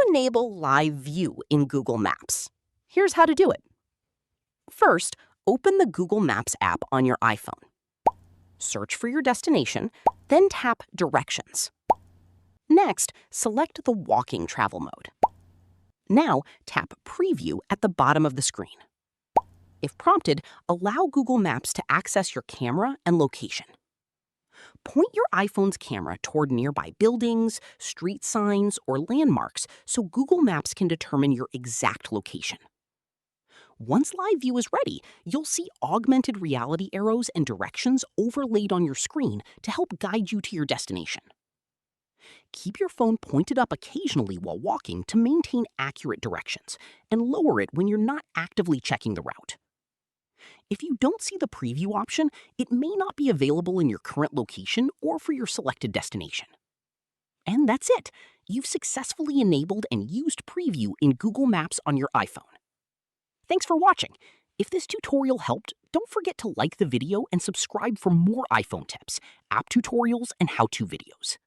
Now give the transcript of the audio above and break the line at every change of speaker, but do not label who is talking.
enable live view in Google Maps. Here's how to do it. First, open the Google Maps app on your iPhone. Search for your destination, then tap Directions. Next, select the walking travel mode. Now, tap Preview at the bottom of the screen. If prompted, allow Google Maps to access your camera and location. Point your iPhone's camera toward nearby buildings, street signs, or landmarks so Google Maps can determine your exact location. Once live view is ready, you'll see augmented reality arrows and directions overlaid on your screen to help guide you to your destination. Keep your phone pointed up occasionally while walking to maintain accurate directions, and lower it when you're not actively checking the route. If you don't see the preview option, it may not be available in your current location or for your selected destination. And that's it. You've successfully enabled and used preview in Google Maps on your iPhone. Thanks for watching. If this tutorial helped, don't forget to like the video and subscribe for more iPhone tips, app tutorials, and how-to videos.